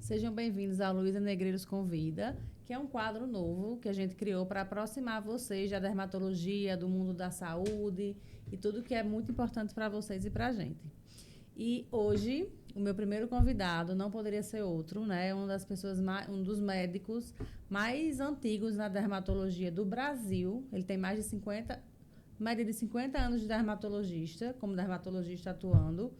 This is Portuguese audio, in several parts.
Sejam bem-vindos ao Luísa Negreiros Convida, que é um quadro novo que a gente criou para aproximar vocês da dermatologia, do mundo da saúde e tudo que é muito importante para vocês e para a gente. E hoje, o meu primeiro convidado não poderia ser outro, né? Um dos médicos mais antigos na dermatologia do Brasil. Ele tem mais de 50 anos de dermatologista, como dermatologista atuando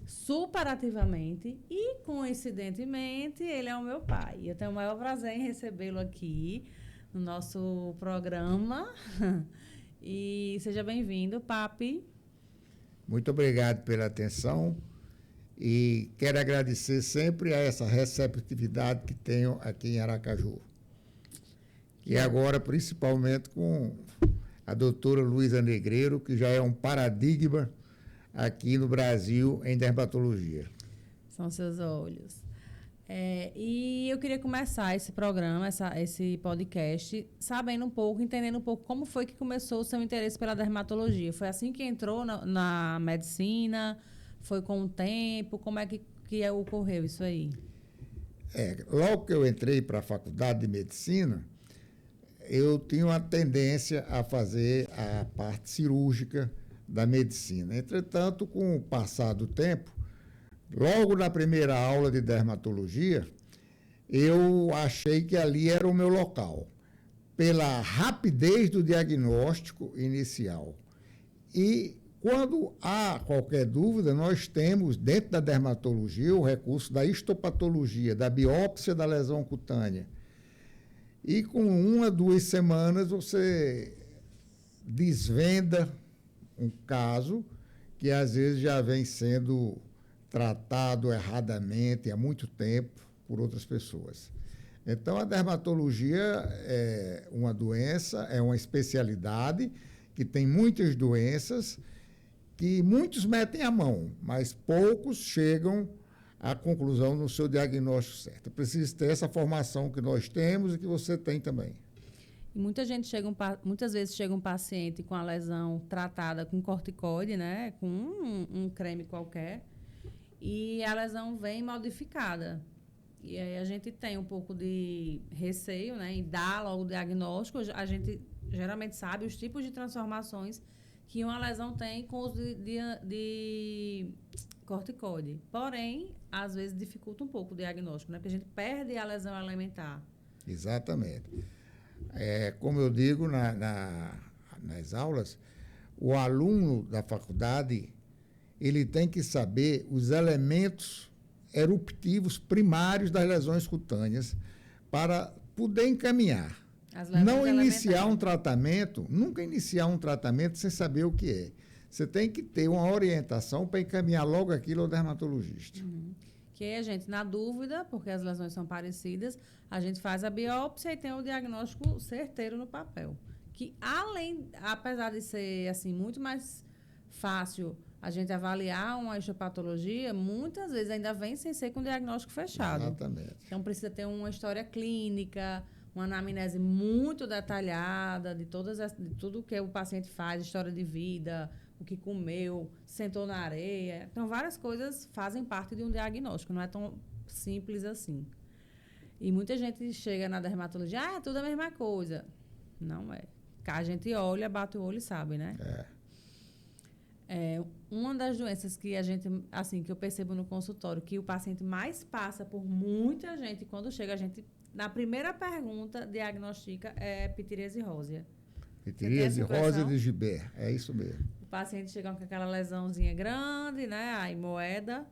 super ativamente e, coincidentemente, ele é o meu pai. Eu tenho o maior prazer em recebê-lo aqui no nosso programa. E seja bem-vindo, papi. Muito obrigado pela atenção e quero agradecer sempre a essa receptividade que tenho aqui em Aracaju. E agora, principalmente, com a doutora Luísa Negreiro, que já é um paradigma aqui no Brasil em dermatologia. São seus olhos. E eu queria começar esse programa, esse podcast, sabendo um pouco, entendendo um pouco como foi que começou o seu interesse pela dermatologia. Foi assim que entrou na medicina? Foi com o tempo? Como é que ocorreu isso aí? Logo que eu entrei para a faculdade de medicina, eu tinha uma tendência a fazer a parte cirúrgica da medicina. Entretanto, com o passar do tempo, logo na primeira aula de dermatologia, eu achei que ali era o meu local, pela rapidez do diagnóstico inicial. E quando há qualquer dúvida, nós temos dentro da dermatologia o recurso da histopatologia, da biópsia da lesão cutânea. E com 1 a 2 semanas você desvenda um caso que às vezes já vem sendo tratado erradamente há muito tempo por outras pessoas. Então, a dermatologia é uma doença, é uma especialidade que tem muitas doenças que muitos metem a mão, mas poucos chegam à conclusão no seu diagnóstico certo. É preciso ter essa formação que nós temos e que você tem também. E muitas vezes chega um paciente com a lesão tratada com corticoide, né? Com um creme qualquer, e a lesão vem modificada. E aí a gente tem um pouco de receio, né? Em dar logo o diagnóstico. A gente geralmente sabe os tipos de transformações que uma lesão tem com o uso de corticoide. Porém, às vezes dificulta um pouco o diagnóstico, né? Porque a gente perde a lesão elementar. Exatamente. Como eu digo nas aulas, o aluno da faculdade ele tem que saber os elementos eruptivos primários das lesões cutâneas para poder encaminhar. Não iniciar um tratamento, nunca iniciar um tratamento sem saber o que é. Você tem que ter uma orientação para encaminhar logo aquilo ao dermatologista. Que aí a gente, na dúvida, porque as lesões são parecidas, a gente faz a biópsia e tem o diagnóstico certeiro no papel. Que apesar de ser assim, muito mais fácil a gente avaliar uma histopatologia, muitas vezes ainda vem sem ser com diagnóstico fechado. Exatamente. Então precisa ter uma história clínica, uma anamnese muito detalhada de tudo que o paciente faz, história de vida, o que comeu, sentou na areia. Então, várias coisas fazem parte de um diagnóstico, não é tão simples assim. E muita gente chega na dermatologia, tudo a mesma coisa. Não é. A gente olha, bate o olho e sabe, né? Uma das doenças que que eu percebo no consultório, que o paciente mais passa por muita gente, quando chega, a gente, na primeira pergunta, diagnostica pitiríase rósea. Pitiríase rósea de Gibert, é isso mesmo. O paciente chega com aquela lesãozinha grande, né? Aí moeda,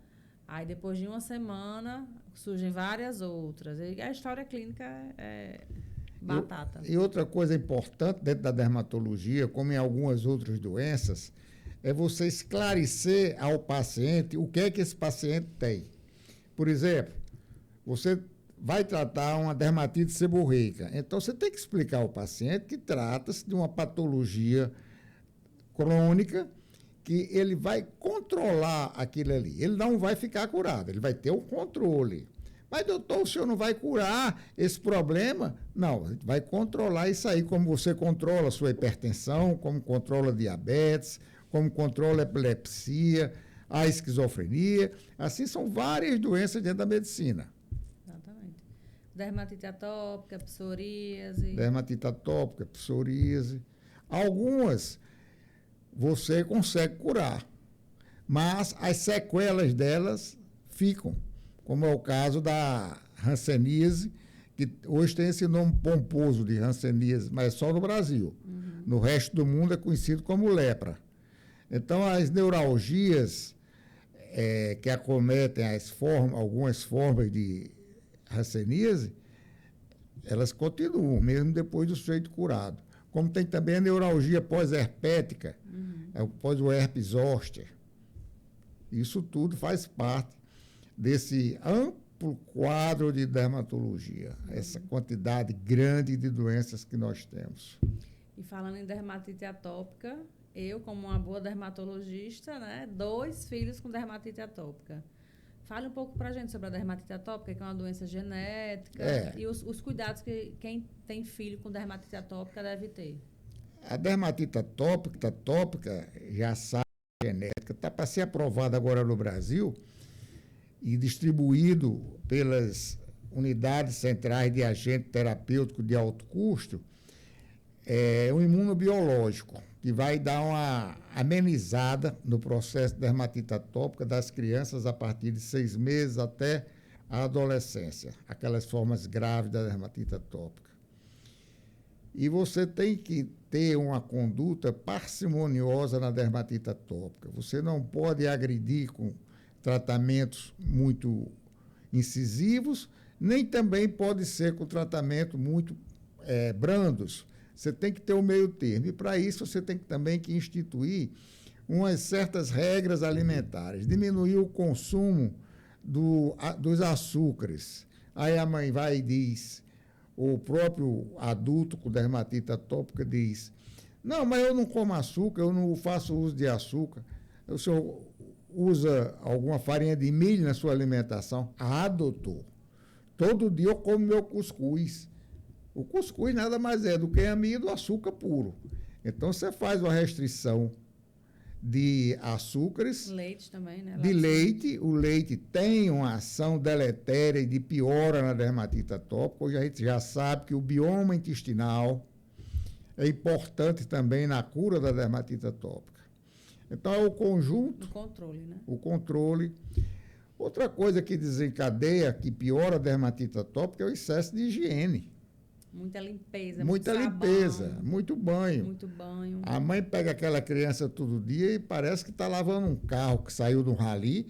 aí depois de 1 semana surgem várias outras. E a história clínica é batata. E outra coisa importante dentro da dermatologia, como em algumas outras doenças, é você esclarecer ao paciente o que é que esse paciente tem. Por exemplo, você vai tratar uma dermatite seborreica. Então, você tem que explicar ao paciente que trata-se de uma patologia crônica que ele vai controlar aquilo ali. Ele não vai ficar curado, ele vai ter o controle. Mas, doutor, o senhor não vai curar esse problema? Não, a gente vai controlar isso aí, como você controla a sua hipertensão, como controla a diabetes, como controla a epilepsia, a esquizofrenia. Assim, são várias doenças dentro da medicina. Dermatite atópica, psoríase. Dermatite atópica, psoríase. Algumas você consegue curar, mas as sequelas delas ficam, como é o caso da hanseníase, que hoje tem esse nome pomposo de hanseníase, mas só no Brasil. No resto do mundo é conhecido como lepra. Então, as neuralgias que acometem algumas formas de hanseníase, elas continuam, mesmo depois do sujeito curado. Como tem também a neuralgia pós-herpética, pós o herpes zoster. Isso tudo faz parte desse amplo quadro de dermatologia, essa quantidade grande de doenças que nós temos. E falando em dermatite atópica, eu, como uma boa dermatologista, né, 2 filhos com dermatite atópica. Fale um pouco para a gente sobre a dermatite atópica, que é uma doença genética, e os cuidados que quem tem filho com dermatite atópica deve ter. A dermatite atópica já sabe genética, está para ser aprovada agora no Brasil e distribuído pelas unidades centrais de agente terapêutico de alto custo, um imunobiológico, que vai dar uma amenizada no processo de dermatite atópica das crianças a partir de 6 meses até a adolescência, aquelas formas graves da dermatite atópica. E você tem que ter uma conduta parcimoniosa na dermatite atópica. Você não pode agredir com tratamentos muito incisivos, nem também pode ser com tratamento muito brandos. Você tem que ter um meio termo. E, para isso, você tem também que instituir umas certas regras alimentares. Diminuir o consumo dos açúcares. Aí a mãe vai e diz, o próprio adulto com dermatite atópica diz, não, mas eu não como açúcar, eu não faço uso de açúcar. O senhor usa alguma farinha de milho na sua alimentação? Ah, doutor, todo dia eu como meu cuscuz. O cuscuz nada mais é do que amido, açúcar puro. Então, você faz uma restrição de açúcares. Leite também, né? De leite. O leite tem uma ação deletéria e de piora na dermatite atópica. Hoje a gente já sabe que o bioma intestinal é importante também na cura da dermatite atópica. Então, é o conjunto. O controle, né? O controle. Outra coisa que desencadeia, que piora a dermatite atópica é o excesso de higiene. Muita limpeza, muita muito limpeza, sabão, muito banho. Muito banho. A mãe pega aquela criança todo dia e parece que está lavando um carro que saiu de um rali,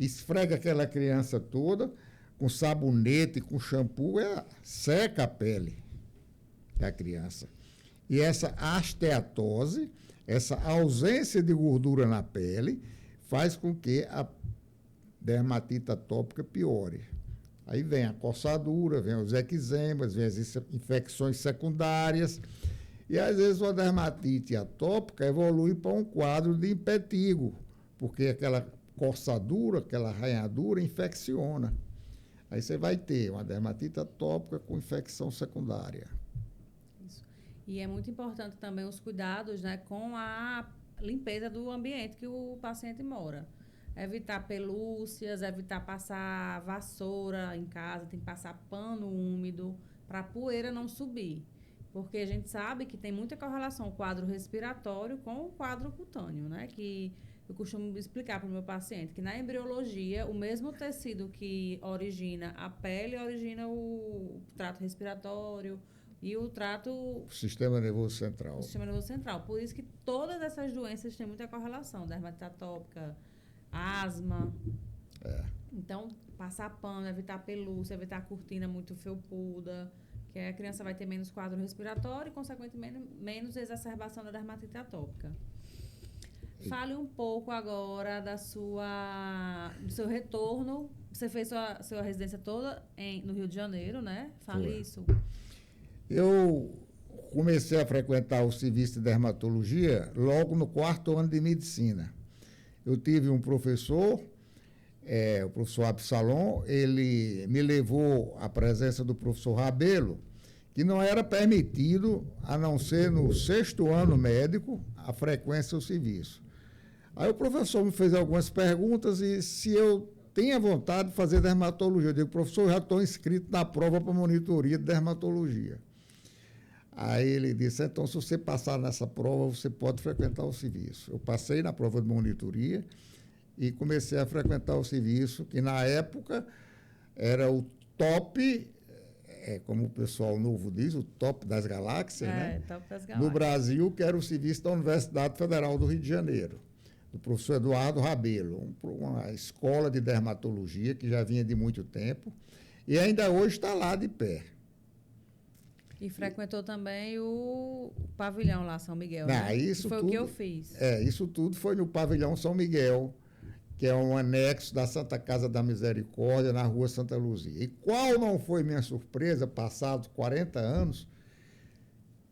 esfrega aquela criança toda com sabonete, com shampoo, seca a pele da criança. E essa asteatose, essa ausência de gordura na pele, faz com que a dermatite atópica piore. Aí vem a coçadura, vem os eczemas, vem as infecções secundárias. E, às vezes, a dermatite atópica evolui para um quadro de impetigo, porque aquela coçadura, aquela arranhadura infecciona. Aí você vai ter uma dermatite atópica com infecção secundária. Isso. E é muito importante também os cuidados, né, com a limpeza do ambiente que o paciente mora. Evitar pelúcias, evitar passar vassoura em casa, tem que passar pano úmido para a poeira não subir. Porque a gente sabe que tem muita correlação o quadro respiratório com o quadro cutâneo, né? Que eu costumo explicar para o meu paciente que na embriologia, o mesmo tecido que origina a pele origina o trato respiratório e o trato... O sistema nervoso central. O sistema nervoso central. Por isso que todas essas doenças têm muita correlação. Dermatite atópica, asma. Então, passar pano, evitar pelúcia, evitar cortina muito felpuda, que a criança vai ter menos quadro respiratório e, consequentemente, menos exacerbação da dermatite atópica. Fale um pouco agora do seu retorno. Você fez sua residência toda no Rio de Janeiro, né? Fale isso. Eu comecei a frequentar o serviço de dermatologia logo no 4º ano de medicina. Eu tive um professor, o professor Absalom, ele me levou à presença do professor Rabelo, que não era permitido, a não ser no 6º ano médico, a frequência ao serviço. Aí o professor me fez algumas perguntas e se eu tenha vontade de fazer dermatologia. Eu digo, professor, eu já estou inscrito na prova para monitoria de dermatologia. Aí ele disse, então, se você passar nessa prova, você pode frequentar o serviço. Eu passei na prova de monitoria e comecei a frequentar o serviço, que na época era o top, como o pessoal novo diz, o top das galáxias, né? Top das galáxias. No Brasil, que era o serviço da Universidade Federal do Rio de Janeiro, do professor Eduardo Rabelo, uma escola de dermatologia que já vinha de muito tempo e ainda hoje está lá de pé. E frequentou também o pavilhão lá, São Miguel, Não, né? isso foi tudo, o que eu fiz. Isso tudo foi no pavilhão São Miguel, que é um anexo da Santa Casa da Misericórdia, na rua Santa Luzia. E qual não foi minha surpresa, passados 40 anos,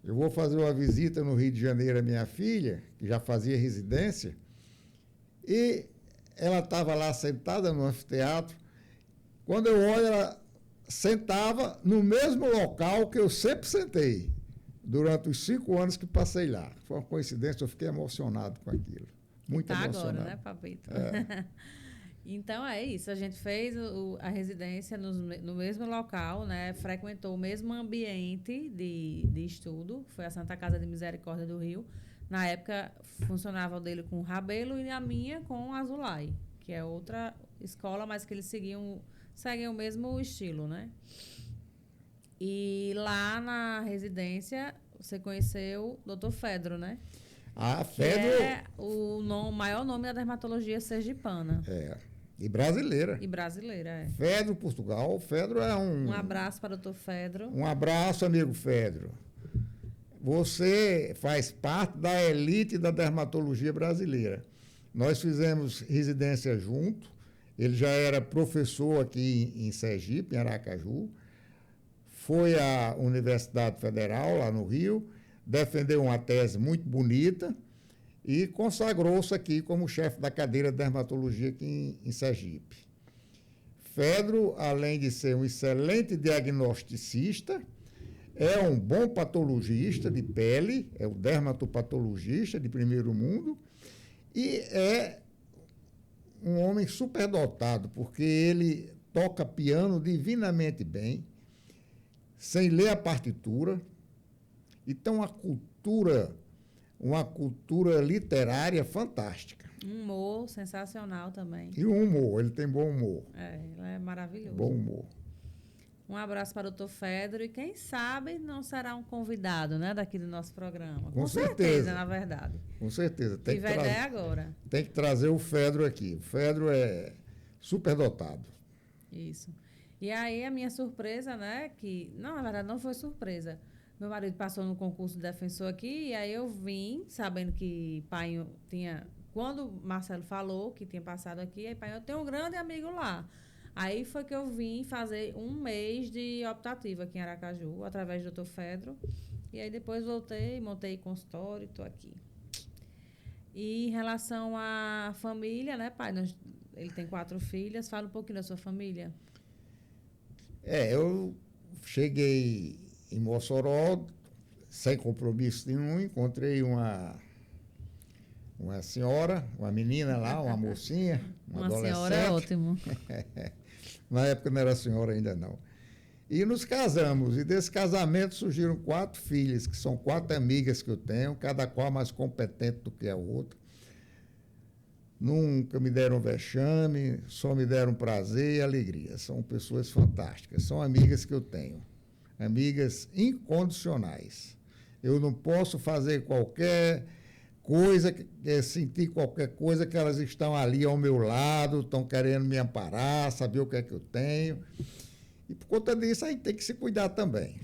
eu vou fazer uma visita no Rio de Janeiro à minha filha, que já fazia residência, e ela estava lá sentada no anfiteatro. Quando eu olho, ela sentava no mesmo local que eu sempre sentei, durante os 5 anos que passei lá. Foi uma coincidência, eu fiquei emocionado com aquilo. Muito emocionado. Agora, né, Papito? Então, é isso. A gente fez a residência no mesmo local, né? Frequentou o mesmo ambiente de estudo. Foi a Santa Casa de Misericórdia do Rio. Na época, funcionava o dele com o Rabelo e a minha com o Azulay, que é outra escola, mas que eles seguem o mesmo estilo, né? E lá na residência, você conheceu o Dr. Fedro, né? Fedro... Que é o maior nome da dermatologia sergipana. E brasileira. E brasileira, é. Fedro, Portugal. Fedro é Um abraço para o Dr. Fedro. Um abraço, amigo Fedro. Você faz parte da elite da dermatologia brasileira. Nós fizemos residência junto. Ele já era professor aqui em Sergipe, em Aracaju. Foi à Universidade Federal, lá no Rio, defendeu uma tese muito bonita e consagrou-se aqui como chefe da cadeira de dermatologia aqui em Sergipe. Fedro, além de ser um excelente diagnosticista, é um bom patologista de pele, é o dermatopatologista de primeiro mundo, e é um homem superdotado, porque ele toca piano divinamente bem, sem ler a partitura, e tem uma cultura literária fantástica. Um humor sensacional também. E o humor, ele tem bom humor. Ele é maravilhoso. Bom humor. Um abraço para o Dr. Fedro e quem sabe não será um convidado, né, daqui do nosso programa. Com certeza, na verdade. Com certeza. Tive a ideia agora. Tem que trazer o Fedro aqui. O Fedro é superdotado. Isso. E aí a minha surpresa, né, que... Não, na verdade não foi surpresa. Meu marido passou no concurso de defensor aqui e aí eu vim, sabendo que pai tinha... Quando o Marcelo falou que tinha passado aqui, aí pai, eu tenho um grande amigo lá. Aí foi que eu vim fazer 1 mês de optativa aqui em Aracaju, através do Dr. Fedro. E aí depois voltei, montei consultório e estou aqui. E em relação à família, né, pai? Ele tem 4 filhas. Fala um pouquinho da sua família. Eu cheguei em Mossoró, sem compromisso nenhum, encontrei uma senhora, uma menina lá, uma mocinha, uma adolescente. Senhora é ótimo. Na época não era senhora ainda não. E nos casamos, e desse casamento surgiram 4 filhas, que são 4 amigas que eu tenho, cada qual mais competente do que a outra. Nunca me deram vexame, só me deram prazer e alegria. São pessoas fantásticas, são amigas que eu tenho, amigas incondicionais. Eu não posso fazer qualquer coisa, sentir qualquer coisa que elas estão ali ao meu lado, estão querendo me amparar, saber o que é que eu tenho. E por conta disso, a gente tem que se cuidar também.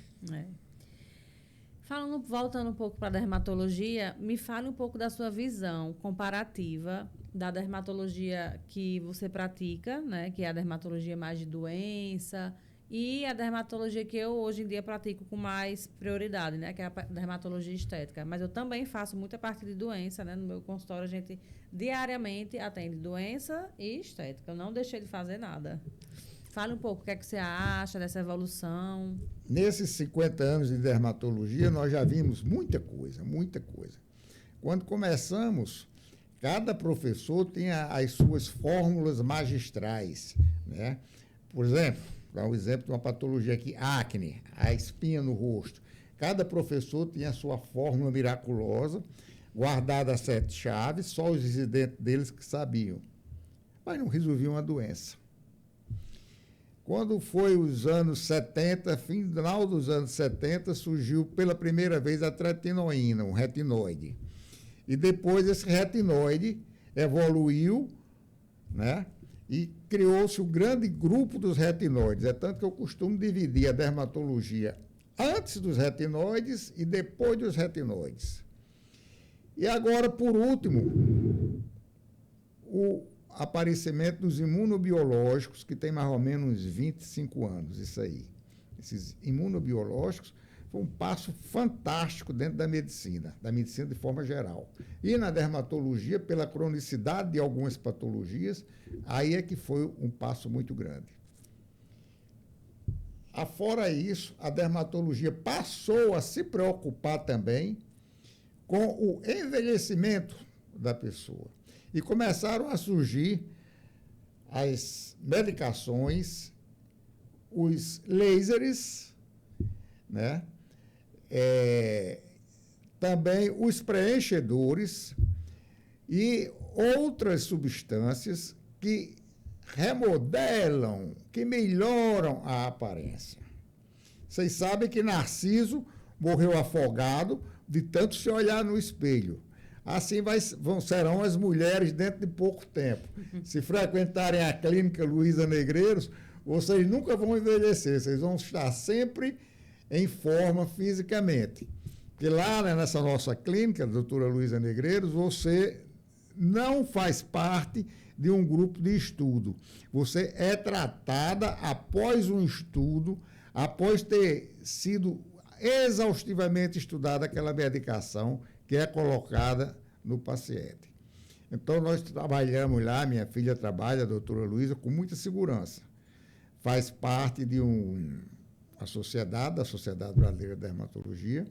Voltando um pouco para a dermatologia, me fale um pouco da sua visão comparativa da dermatologia que você pratica, né, que é a dermatologia mais de doença, e a dermatologia que eu hoje em dia pratico com mais prioridade, né, que é a dermatologia estética. Mas eu também faço muita parte de doença, né? No meu consultório a gente diariamente atende doença e estética. Eu não deixei de fazer nada. Fale um pouco o que é que você acha dessa evolução. Nesses 50 anos de dermatologia, nós já vimos muita coisa, muita coisa. Quando começamos, Cada professor tem as suas fórmulas magistrais, né? Por exemplo, dá um exemplo de uma patologia aqui, acne, a espinha no rosto. Cada professor tinha a sua fórmula miraculosa, guardada a 7 chaves, só os residentes deles que sabiam. Mas não resolviam a doença. Quando foi os anos 70, final dos anos 70, surgiu pela primeira vez a tretinoína, um retinoide. E depois esse retinoide evoluiu, né? E criou-se o grande grupo dos retinoides. É tanto que eu costumo dividir a dermatologia antes dos retinoides e depois dos retinoides. E agora, por último, o aparecimento dos imunobiológicos, que tem mais ou menos uns 25 anos, isso aí. Esses imunobiológicos foi um passo fantástico dentro da medicina de forma geral. E na dermatologia, pela cronicidade de algumas patologias, aí é que foi um passo muito grande. Afora isso, a dermatologia passou a se preocupar também com o envelhecimento da pessoa. E começaram a surgir as medicações, os lasers, né? Também os preenchedores e outras substâncias que remodelam, que melhoram a aparência. Vocês sabem que Narciso morreu afogado de tanto se olhar no espelho. Assim serão as mulheres dentro de pouco tempo. Se frequentarem a clínica Luísa Negreiros, vocês nunca vão envelhecer, vocês vão estar sempre em forma fisicamente. Porque lá, né, nessa nossa clínica, doutora Luísa Negreiros, você não faz parte de um grupo de estudo. Você é tratada após um estudo, após ter sido exaustivamente estudada aquela medicação que é colocada no paciente. Então, nós trabalhamos lá, minha filha trabalha, a doutora Luísa, com muita segurança. Faz parte de a sociedade, da Sociedade Brasileira de Dermatologia,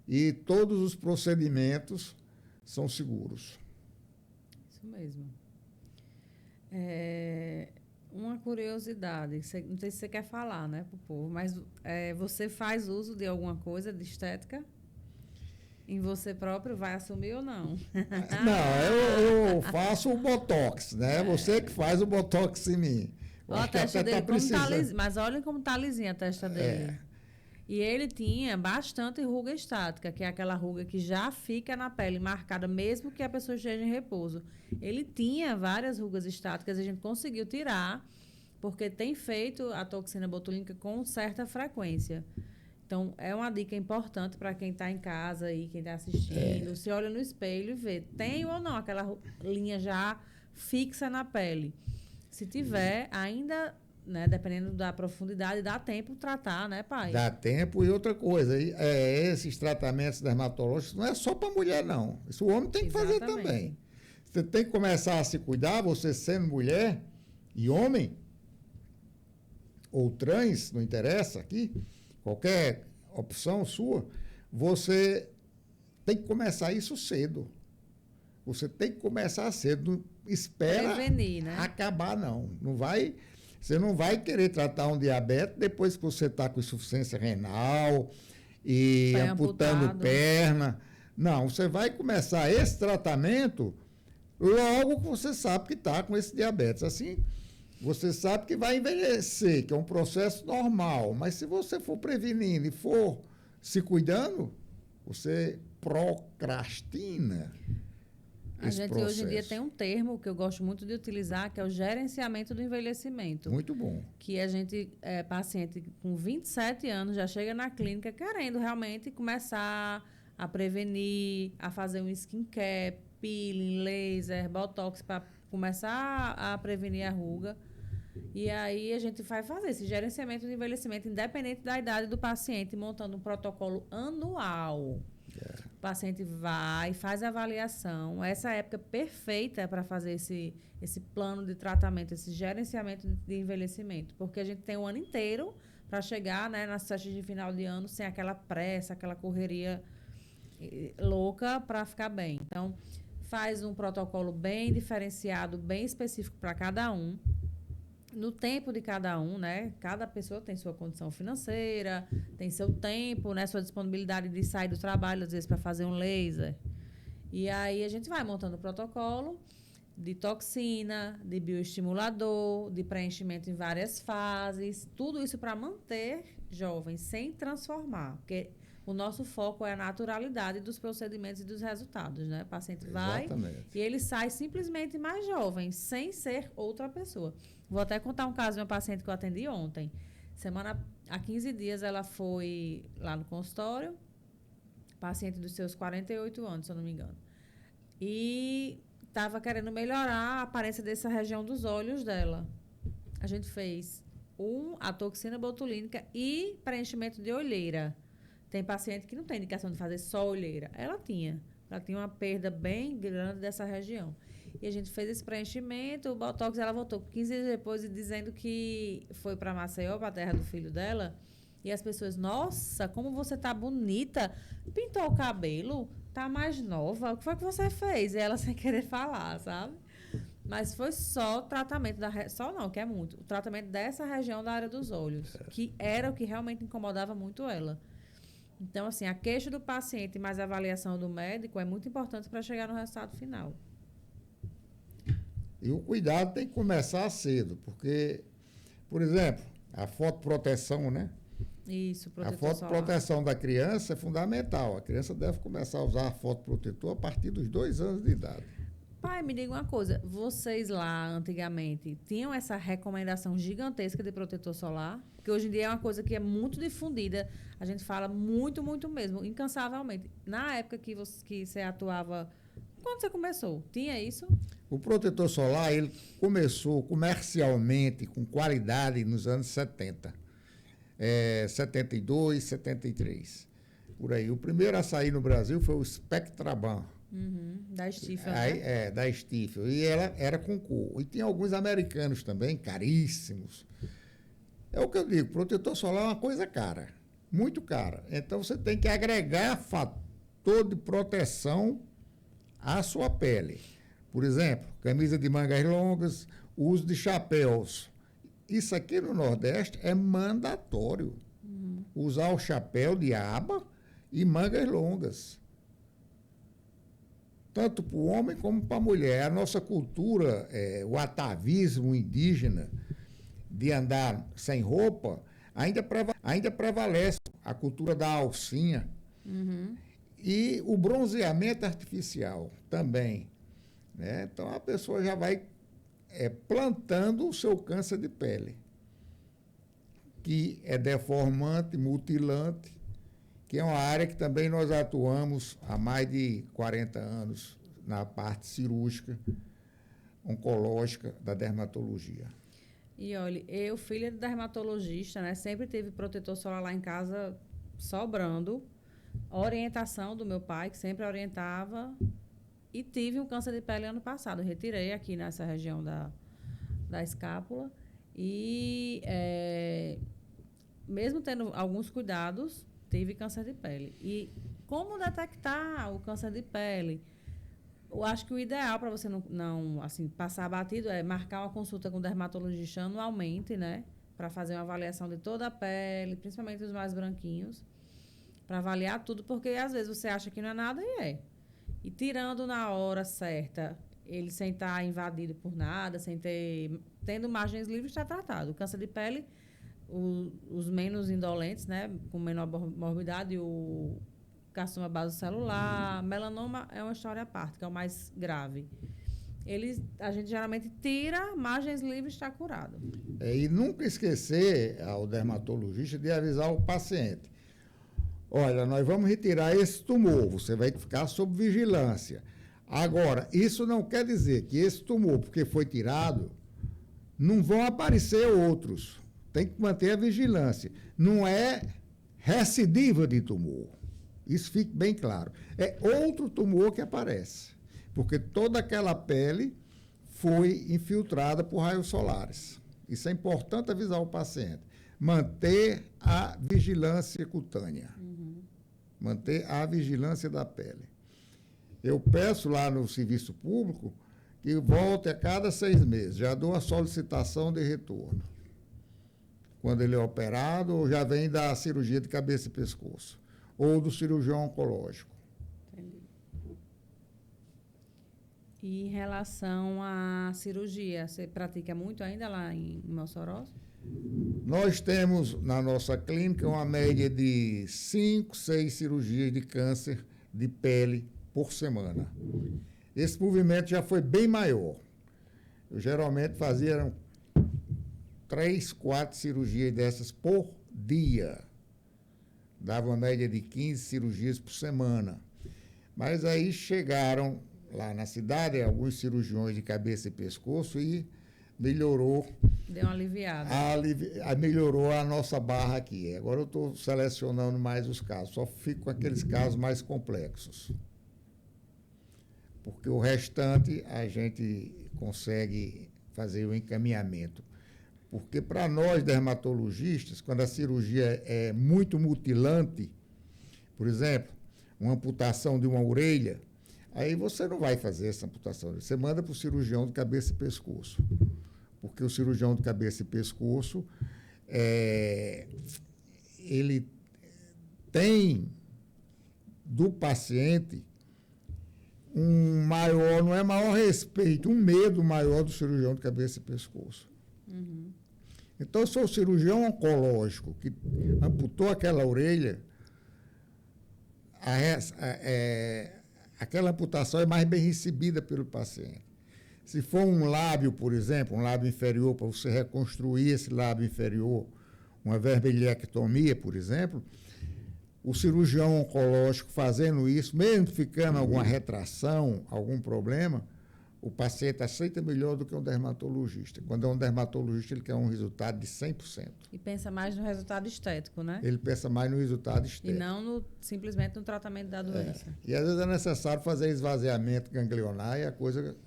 e todos os procedimentos são seguros. Isso mesmo. Uma curiosidade, não sei se você quer falar, né, para o povo, mas você faz uso de alguma coisa de estética? Em você próprio, vai assumir ou não? Não, eu faço o Botox, né? Você que faz o Botox em mim. Olha a testa dele, mas olha como tá lisinha a testa dele. E ele tinha bastante ruga estática, que é aquela ruga que já fica na pele marcada, mesmo que a pessoa esteja em repouso. Ele tinha várias rugas estáticas, a gente conseguiu tirar, porque tem feito a toxina botulínica com certa frequência. Então, é uma dica importante para quem está em casa e quem está assistindo. Se olha no espelho e vê, tem ou não aquela linha já fixa na pele. Se tiver, ainda, né, dependendo da profundidade, dá tempo de tratar, né, pai? Dá tempo. E outra coisa, esses tratamentos dermatológicos não é só para mulher, não. Isso o homem tem que fazer também. Você tem que começar a se cuidar, você sendo mulher e homem, ou trans, não interessa aqui, qualquer opção sua, você tem que começar isso cedo. Você tem que começar cedo. Não espera prevenir, né? Acabar, não. Você não vai querer tratar um diabetes depois que você está com insuficiência renal e amputando perna. Não, você vai começar esse tratamento logo que você sabe que está com esse diabetes. Assim, você sabe que vai envelhecer, que é um processo normal. Mas se você for prevenindo e for se cuidando, você procrastina. A gente hoje em dia tem um termo que eu gosto muito de utilizar, que é o gerenciamento do envelhecimento. Muito bom. Que a gente, paciente com 27 anos, já chega na clínica querendo realmente começar a prevenir, a fazer um skincare, peeling, laser, botox, para começar a prevenir a ruga. E aí a gente vai fazer esse gerenciamento de envelhecimento, independente da idade do paciente, montando um protocolo anual. O paciente vai, faz a avaliação. Essa é a época perfeita para fazer esse plano de tratamento, esse gerenciamento de envelhecimento. Porque a gente tem o ano inteiro para chegar, né, nas festas de final de ano sem aquela pressa, aquela correria louca para ficar bem. Então, faz um protocolo bem diferenciado, bem específico para cada um, no tempo de cada um, né? Cada pessoa tem sua condição financeira, tem seu tempo, né? Sua disponibilidade de sair do trabalho, às vezes, para fazer um laser. E aí a gente vai montando o protocolo de toxina, de bioestimulador, de preenchimento em várias fases, tudo isso para manter jovens sem transformar, porque o nosso foco é a naturalidade dos procedimentos e dos resultados, né? O paciente vai e ele sai simplesmente mais jovem, sem ser outra pessoa. Vou até contar um caso de uma paciente que eu atendi ontem. Há 15 dias ela foi lá no consultório, paciente dos seus 48 anos, se eu não me engano. E estava querendo melhorar a aparência dessa região dos olhos dela. A gente fez a toxina botulínica e preenchimento de olheira. Tem paciente que não tem indicação de fazer só olheira. Ela tinha uma perda bem grande dessa região. E a gente fez esse preenchimento, o botox, ela voltou 15 dias depois dizendo que foi para Maceió, para a terra do filho dela. E as pessoas, nossa, como você tá bonita, pintou o cabelo, tá mais nova, o que foi que você fez? E ela sem querer falar, sabe? Mas foi só o tratamento só não, que é muito, o tratamento dessa região da área dos olhos, que era o que realmente incomodava muito ela. Então, assim, a queixa do paciente mais a avaliação do médico é muito importante para chegar no resultado final. E o cuidado tem que começar cedo, porque, por exemplo, a fotoproteção, né? Isso, protetor a fotoproteção da criança é fundamental. A criança deve começar a usar fotoprotetor a partir dos 2 anos de idade. Pai, me diga uma coisa. Vocês lá, antigamente, tinham essa recomendação gigantesca de protetor solar? Porque hoje em dia é uma coisa que é muito difundida. A gente fala muito, muito mesmo, incansavelmente. Na época que você atuava, quando você começou, tinha isso? O protetor solar, ele começou comercialmente, com qualidade, nos anos 70. 72, 73. Por aí. O primeiro a sair no Brasil foi o Spectraban. Da Stifel, né? Da Stifel. E ela era com cor. E tem alguns americanos também, caríssimos. É o que eu digo, protetor solar é uma coisa cara, muito cara. Então, você tem que agregar fator de proteção à sua pele. Por exemplo, camisa de mangas longas, uso de chapéus. Isso aqui no Nordeste é mandatório. Usar o chapéu de aba e mangas longas. Tanto para o homem como para a mulher. A nossa cultura, o atavismo indígena de andar sem roupa, ainda prevalece a cultura da alcinha. E o bronzeamento artificial também. Né? Então, a pessoa já vai plantando o seu câncer de pele, que é deformante, mutilante, que é uma área que também nós atuamos há mais de 40 anos na parte cirúrgica, oncológica da dermatologia. E olha, eu, filha de dermatologista, né, sempre tive protetor solar lá em casa sobrando, orientação do meu pai, que sempre orientava, e tive um câncer de pele ano passado. Eu retirei aqui nessa região da escápula e, mesmo tendo alguns cuidados, tive câncer de pele. E como detectar o câncer de pele? Eu acho que o ideal para você não assim, passar batido é marcar uma consulta com o dermatologista anualmente, né? Para fazer uma avaliação de toda a pele, principalmente os mais branquinhos, para avaliar tudo, porque às vezes você acha que não é nada e é. E tirando na hora certa, ele sem estar invadido por nada, tendo margens livres, está tratado. O câncer de pele, os menos indolentes, né, com menor morbidade, o carcinoma basocelular, melanoma é uma história à parte, que é o mais grave. A gente geralmente tira, margens livres, está curado. E nunca esquecer ao dermatologista de avisar o paciente. Olha, nós vamos retirar esse tumor, você vai ficar sob vigilância. Agora, isso não quer dizer que esse tumor, porque foi tirado, não vão aparecer outros. Tem que manter a vigilância. Não é recidiva de tumor. Isso fique bem claro. É outro tumor que aparece, porque toda aquela pele foi infiltrada por raios solares. Isso é importante avisar o paciente. Manter a vigilância cutânea. Manter a vigilância da pele. Eu peço lá no serviço público que volte a cada 6 meses. Já dou a solicitação de retorno. Quando ele é operado, ou já vem da cirurgia de cabeça e pescoço, ou do cirurgião oncológico. Entendi. E em relação à cirurgia, você pratica muito ainda lá em Mossoró? Nós temos na nossa clínica uma média de 5, 6 cirurgias de câncer de pele por semana. Esse movimento já foi bem maior. Eu geralmente fazia 3, 4 cirurgias dessas por dia. Dava uma média de 15 cirurgias por semana. Mas aí chegaram lá na cidade alguns cirurgiões de cabeça e pescoço e melhorou. Deu uma aliviada. Melhorou a nossa barra aqui. Agora eu estou selecionando mais os casos. Só fico com aqueles casos mais complexos. Porque o restante a gente consegue fazer o encaminhamento. Porque para nós dermatologistas, quando a cirurgia é muito mutilante, por exemplo, uma amputação de uma orelha, aí você não vai fazer essa amputação. Você manda para o cirurgião de cabeça e pescoço. Porque o cirurgião de cabeça e pescoço, ele tem do paciente um maior, não é maior respeito, um medo maior do cirurgião de cabeça e pescoço. Uhum. Então, se o cirurgião oncológico que amputou aquela orelha, aquela amputação é mais bem recebida pelo paciente. Se for um lábio, por exemplo, um lábio inferior, para você reconstruir esse lábio inferior, uma vermelhectomia, por exemplo, o cirurgião oncológico fazendo isso, mesmo ficando alguma retração, algum problema, o paciente aceita melhor do que um dermatologista. Quando é um dermatologista, ele quer um resultado de 100%. E pensa mais no resultado estético, né? Ele pensa mais no resultado estético. E não simplesmente no tratamento da doença. E às vezes é necessário fazer esvaziamento ganglionar e a coisa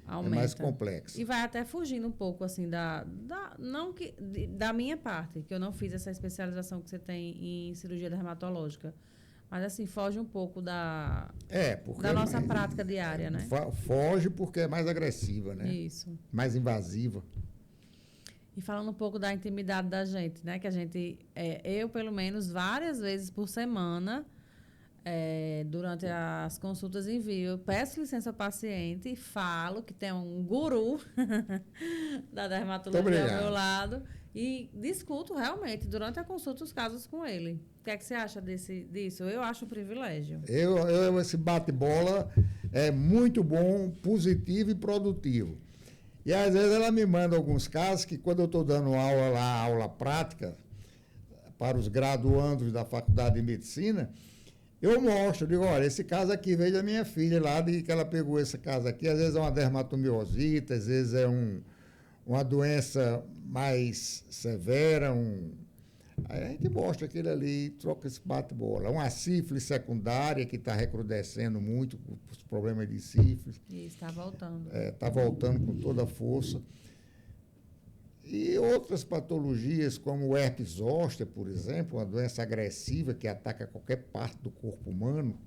Aumenta. é mais complexa. E vai até fugindo um pouco, assim, da minha parte, que eu não fiz essa especialização que você tem em cirurgia dermatológica. Mas, assim, foge um pouco da nossa prática diária, né? Foge porque é mais agressiva, né? Isso. Mais invasiva. E falando um pouco da intimidade da gente, né? Que a gente, eu, pelo menos, várias vezes por semana, durante as consultas envio, eu peço licença ao paciente e falo que tem um guru da dermatologia ao meu lado e discuto realmente durante a consulta os casos com ele. O que é que você acha disso? Eu acho um privilégio. Esse bate-bola é muito bom, positivo e produtivo. E às vezes ela me manda alguns casos que quando eu estou dando aula prática para os graduandos da Faculdade de Medicina, eu mostro, digo, olha, esse caso aqui veio da minha filha lá, de que ela pegou esse caso aqui, às vezes é uma dermatomiosite, às vezes é uma doença mais severa, aí a gente mostra aquele ali, troca esse bate-bola. Uma sífilis secundária que está recrudescendo muito, os problemas de sífilis. Isso, está voltando. Está voltando com toda a força. E outras patologias, como o herpes zoster, por exemplo, uma doença agressiva que ataca qualquer parte do corpo humano.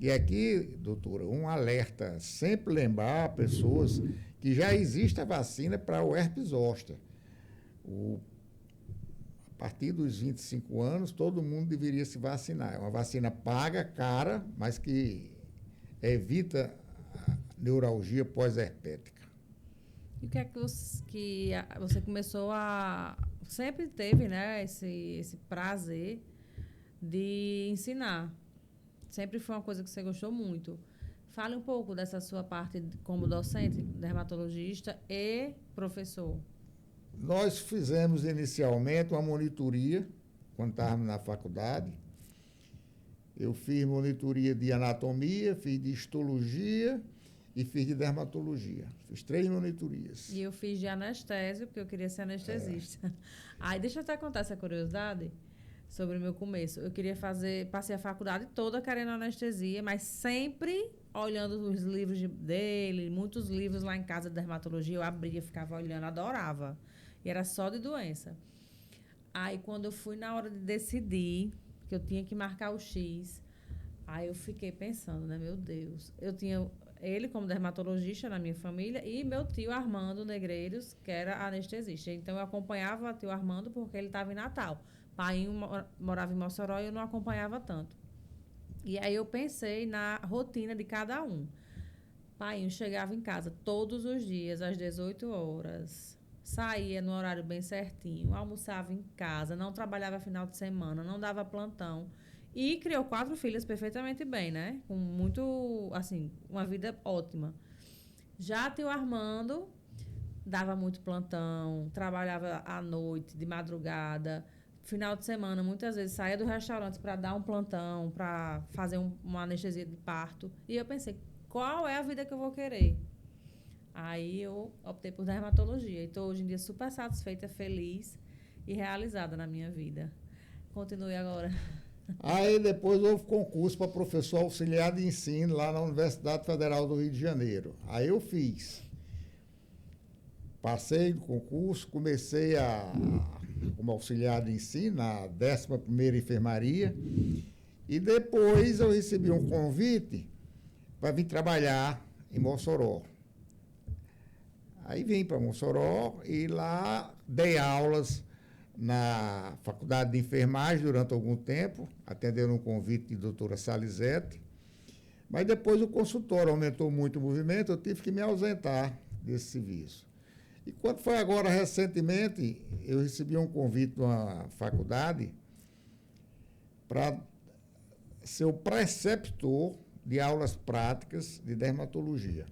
E aqui, doutora, um alerta, sempre lembrar pessoas que já existe a vacina para o herpes zoster. A partir dos 25 anos, todo mundo deveria se vacinar. É uma vacina paga, cara, mas que evita a neuralgia pós-herpética. E o que é que você começou a... Sempre teve, né, esse prazer de ensinar. Sempre foi uma coisa que você gostou muito. Fale um pouco dessa sua parte como docente, dermatologista e professor. Nós fizemos inicialmente uma monitoria, quando estávamos na faculdade. Eu fiz monitoria de anatomia, fiz de histologia e fiz de dermatologia. Fiz 3 monitorias. E eu fiz de anestésio, porque eu queria ser anestesista. Aí, deixa eu até contar essa curiosidade sobre o meu começo. Eu queria passei a faculdade toda querendo anestesia, mas sempre olhando os livros dele, muitos livros lá em casa de dermatologia, eu abria, ficava olhando, adorava. E era só de doença. Aí, quando eu fui na hora de decidir, que eu tinha que marcar o X, Aí eu fiquei pensando, né? Meu Deus. Eu tinha ele como dermatologista na minha família e meu tio Armando Negreiros, que era anestesista. Então, eu acompanhava o tio Armando porque ele estava em Natal. Pai morava em Mossoró e eu não acompanhava tanto. E aí eu pensei na rotina de cada um. Pai chegava em casa todos os dias, às 18 horas. Saía no horário bem certinho, almoçava em casa, não trabalhava final de semana, não dava plantão. E criou 4 filhas perfeitamente bem, né? Com muito, assim, uma vida ótima. Já tio Armando dava muito plantão, trabalhava à noite, de madrugada, final de semana, muitas vezes saía do restaurante para dar um plantão, para fazer uma anestesia de parto. E eu pensei, qual é a vida que eu vou querer? Aí eu optei por dermatologia. E estou hoje em dia super satisfeita, feliz e realizada na minha vida. Continue agora. Aí depois houve concurso para professor auxiliar de ensino lá na Universidade Federal do Rio de Janeiro. Aí eu fiz. Passei no concurso, comecei como auxiliar de ensino na 11ª Enfermaria e depois eu recebi um convite para vir trabalhar em Mossoró. Aí vim para Mossoró e lá dei aulas na Faculdade de Enfermagem durante algum tempo, atendendo um convite de doutora Salizete. Mas depois o consultório aumentou muito o movimento, eu tive que me ausentar desse serviço. E quando foi agora, recentemente, eu recebi um convite de uma faculdade para ser o preceptor de aulas práticas de dermatologia.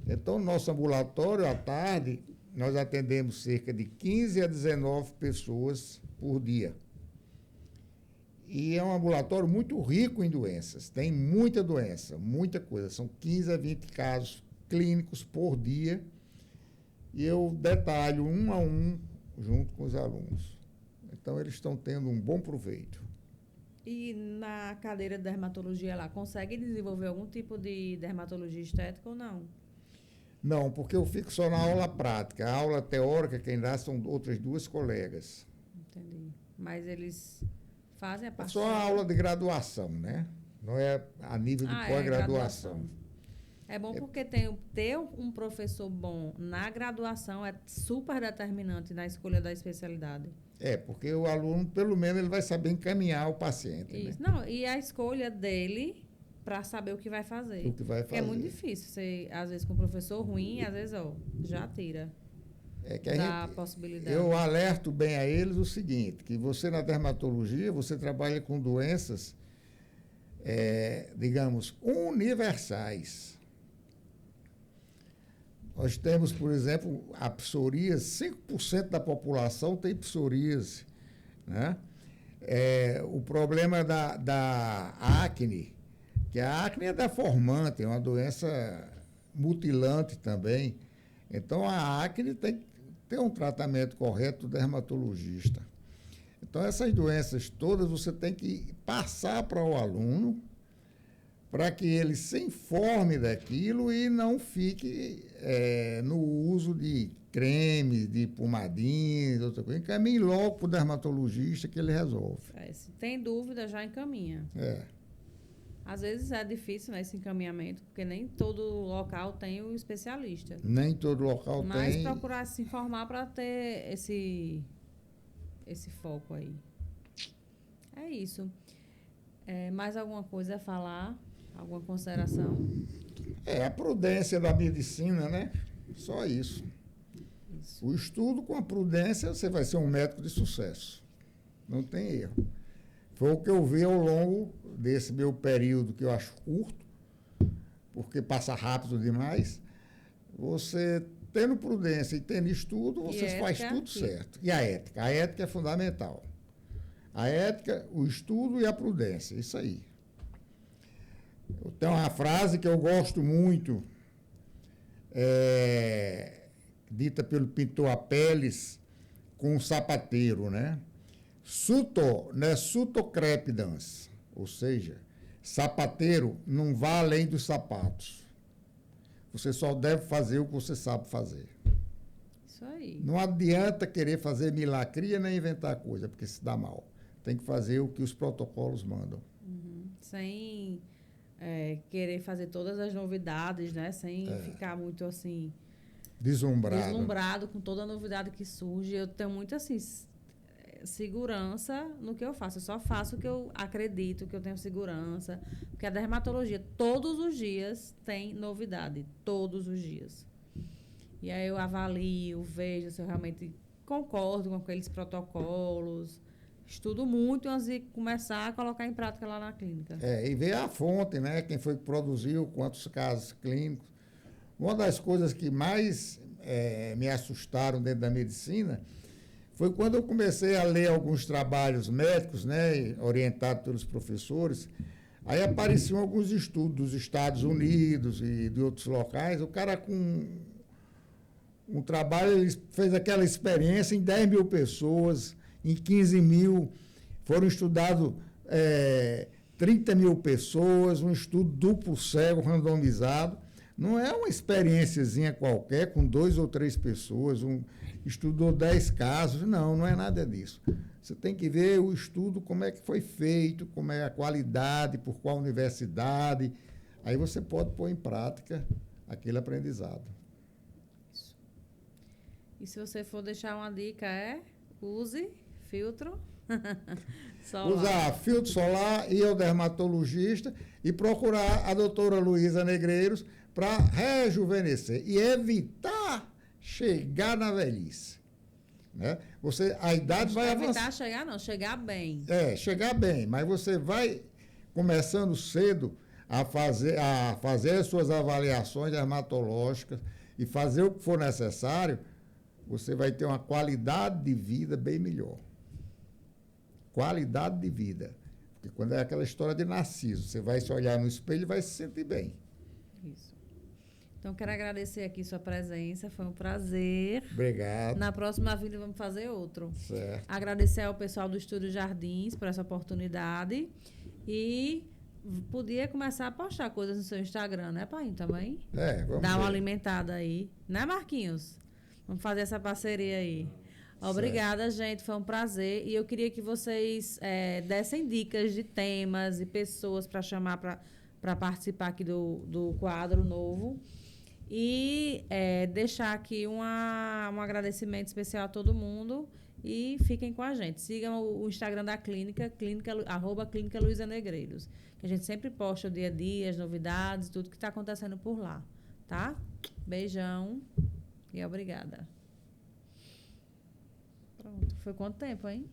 Então, no nosso ambulatório, à tarde, nós atendemos cerca de 15 a 19 pessoas por dia. E é um ambulatório muito rico em doenças. Tem muita doença, muita coisa. São 15 a 20 casos clínicos por dia. E eu detalho um a um junto com os alunos. Então, eles estão tendo um bom proveito. E na cadeira de dermatologia lá, consegue desenvolver algum tipo de dermatologia estética ou não? Não, porque eu fico só na aula prática. A aula teórica, quem dá são outras 2 colegas. Entendi. Mas eles fazem a É parte... só a aula de graduação, né? Não é a nível de pós-graduação. É bom porque ter um professor bom na graduação é super determinante na escolha da especialidade. É, porque o aluno, pelo menos, ele vai saber encaminhar o paciente. Isso. Né? Não, e a escolha dele para saber o que vai fazer. O que vai fazer. Porque é muito difícil. Você, às vezes, com um professor ruim, às vezes, já tira. É que possibilidade. Eu alerto bem a eles o seguinte, que você na dermatologia, você trabalha com doenças, digamos, universais. Nós temos, por exemplo, a psoríase, 5% da população tem psoríase. Né? O problema da acne, que a acne é deformante, é uma doença mutilante também. Então, a acne tem que ter um tratamento correto do dermatologista. Então, essas doenças todas você tem que passar para o aluno para que ele se informe daquilo e não fique no uso de cremes, de pomadinhas, outra coisa. Encaminhe logo para o dermatologista que ele resolve. Se tem dúvida, já encaminha. Às vezes é difícil, né, esse encaminhamento, porque nem todo local tem o especialista. Nem todo local tem. Mas procurar se informar para ter esse foco aí. É isso. Mais alguma coisa a falar? Alguma consideração? A prudência da medicina, né? Só isso. O estudo com a prudência, você vai ser um médico de sucesso. Não tem erro. Foi o que eu vi ao longo desse meu período, que eu acho curto, porque passa rápido demais. Você tendo prudência e tendo estudo, você faz tudo certo. E a ética? A ética é fundamental. A ética, o estudo e a prudência, isso aí. Eu tenho uma frase que eu gosto muito, dita pelo pintor Apelles com um sapateiro, né? Suto, né? Suto crepidans, ou seja, sapateiro não vá além dos sapatos. Você só deve fazer o que você sabe fazer. Isso aí. Não adianta querer fazer milagria nem inventar coisa, porque se dá mal. Tem que fazer o que os protocolos mandam. sem querer fazer todas as novidades, né? Sem ficar muito assim deslumbrado com toda a novidade que surge. Eu tenho muito assim segurança no que eu faço. Eu só faço o que eu acredito, que eu tenho segurança, porque a dermatologia todos os dias tem novidade, todos os dias. E aí eu avalio, vejo se eu realmente concordo com aqueles protocolos. Estudo muito antes de começar a colocar em prática lá na clínica. E ver a fonte, né? Quem foi que produziu, quantos casos clínicos. Uma das coisas que mais me assustaram dentro da medicina foi quando eu comecei a ler alguns trabalhos médicos, né? Orientados pelos professores. Aí apareciam alguns estudos dos Estados Unidos e de outros locais. O cara com um trabalho, ele fez aquela experiência em 10 mil pessoas, em 15 mil, foram estudados 30 mil pessoas, um estudo duplo cego, randomizado. Não é uma experiênciazinha qualquer, com 2 ou 3 pessoas, estudou 10 casos. Não é nada disso. Você tem que ver o estudo, como é que foi feito, como é a qualidade, por qual universidade. Aí você pode pôr em prática aquele aprendizado. Isso. E se você for deixar uma dica, use filtro solar. Usar filtro solar, ir ao dermatologista e procurar a doutora Luísa Negreiros para rejuvenescer e evitar chegar na velhice. Né? A idade vai avançar. Evitar chegar não, chegar bem. Chegar bem, mas você vai começando cedo a fazer as suas avaliações dermatológicas e fazer o que for necessário, você vai ter uma qualidade de vida bem melhor. Qualidade de vida. Porque quando é aquela história de narciso, você vai se olhar no espelho e vai se sentir bem. Isso. Então, quero agradecer aqui sua presença, foi um prazer. Obrigado. Na próxima vinda vamos fazer outro. Certo. Agradecer ao pessoal do Estúdio Jardins por essa oportunidade e podia começar a postar coisas no seu Instagram, né, Painho, também? Vamos dar uma ver. alimentada aí. Né, Marquinhos? Vamos fazer essa parceria aí. Obrigada, gente. Foi um prazer. E eu queria que vocês dessem dicas de temas e pessoas para chamar para participar aqui do quadro novo. E deixar aqui um agradecimento especial a todo mundo. E fiquem com a gente. Sigam o Instagram da clínica, @Clínica Luísa Negreiros. Que a gente sempre posta o dia a dia, as novidades, tudo que está acontecendo por lá. Tá? Beijão e obrigada. Pronto. Foi quanto tempo, hein?